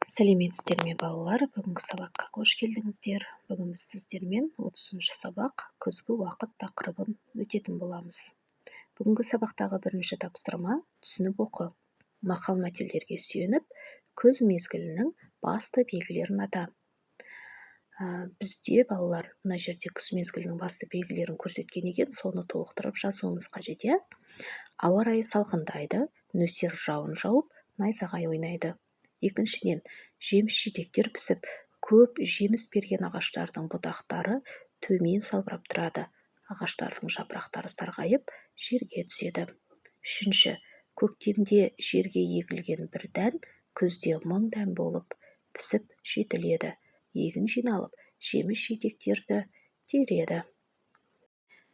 Сәлеметсіздер ме балалар? Бүгінгі сабаққа қош келдіңіздер. Бүгін біз сіздермен 30-шы сабақ күзгі уақыт тақырыбын өтетін боламыз. Бүгінгі сабақтағы бірінші тапсырма түсініп оқы. Мақал-мәтелдерге сүйеніп, күз мезгілінің басты белгілерін ата. Бізде балалар мына жерде күз мезгілінің басты белгілерін көрсеткен екен, соны толықтырып жазуымыз қажет. Ауа райы салқындайды, нөсер жауын жауып, найзағай ойнайды. Екіншіден, жеміс-жидектер пісіп, көп жеміс берген ағаштардың бұтақтары төмен салбырап тұрады. Ағаштардың жапырақтары сарғайып, жерге түседі. Үшінші, көктемде жерге егілген бір дән күзде мың дән болып пісіп жетіледі. Егін жиналып, жеміс-жидектерді тереді.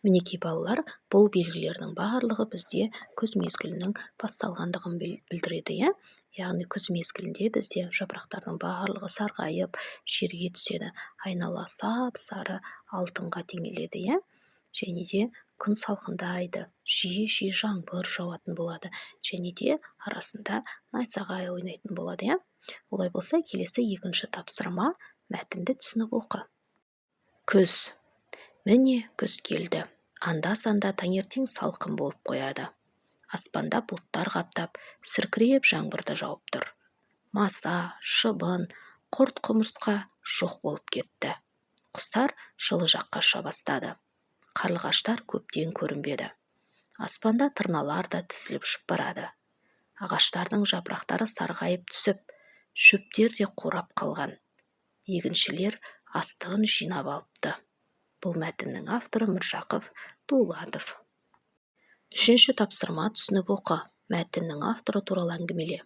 Мінекей балалар, бұл белгілердің барлығы бізде күз мезгілінің басталғандығын білдіреді. Яғни күз мезгілінде бізде жапырақтардың барлығы сарғайып, жерге түседі. Айнала сап-сары алтынға теңеледі. Және де күн салқындайды, жиі жаңбыр жауатын болады. Және де арасында найзағай ойнайтын болады. Олай болса, келесі екінші тапсырма мәтінді түсініп оқы. Күз. Міне күз келді. Анда-санда таңертең салқын болып қояды. Аспанда бұлттар қаптап, сіркіреп жаңбырды жауып тұр. Маса, шыбын, құрт-құмырсқа жоқ болып кетті. Құстар жылы жаққа ұша бастады. Қарлығаштар көптен көрінбеді. Аспанда тырналар да тізіліп ұшып барады. Ағаштардың жапырақтары сарғайып түсіп, шөптер де қурап қалған. Егіншілер астығын жинап алыпты. Бұл мәтіннің авторы Міржақып Дулатов. Үшінші тапсырма түсініп оқы. Мәтіннің авторы туралы әңгімеле.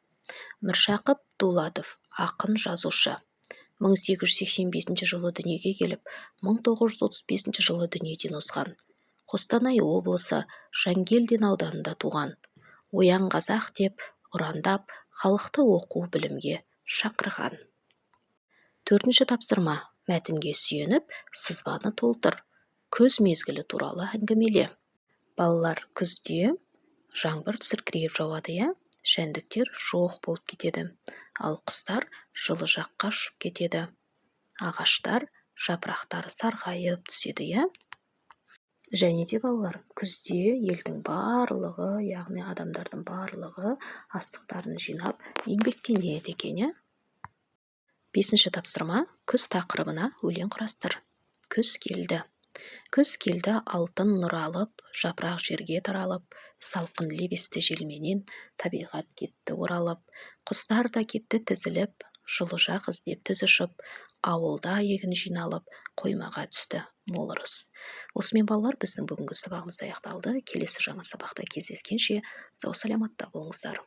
Міржақып Дулатов, ақын, жазушы. 1885 жылы дүниеге келіп, 1935 жылы дүниеден озған. Қостанай облысы Жангелдин ауданында туған. Оян қазақ деп ұрандап, халықты оқу білімге шақырған. Төртінші тапсырма. Мәтінге сүйеніп, сызбаны толтыр. Күз мезгілі туралы әңгімеле. Балалар, күзде жаңбыр сіркіреп жауады. Жәндіктер жоқ болып кетеді. Ал құстар жылы жаққа ұшып кетеді. Ағаштар жапырақтары сарғайып түседі. Және де балалар, күзде елдің барлығы, яғни адамдардың барлығы астықтарын жинап, еңбектенеді екен. Бесінші тапсырма. Күз тақырыбына өлең құрастыр. Күз келді. Күз келді, алтын нұр алып, жапырақ жерге таралып, салқын лебесті желменен табиғат кетті оралып. Құстар да кетті тізіліп, жылы жақ іздеп түз ұшып, ауылда егін жиналып, қоймаға түсті мол ырыс. Осымен балалар, біздің бүгінгі сабағымыз аяқталды. Келесі жаңа сабақта кездескенше сау саламатта болыңыздар.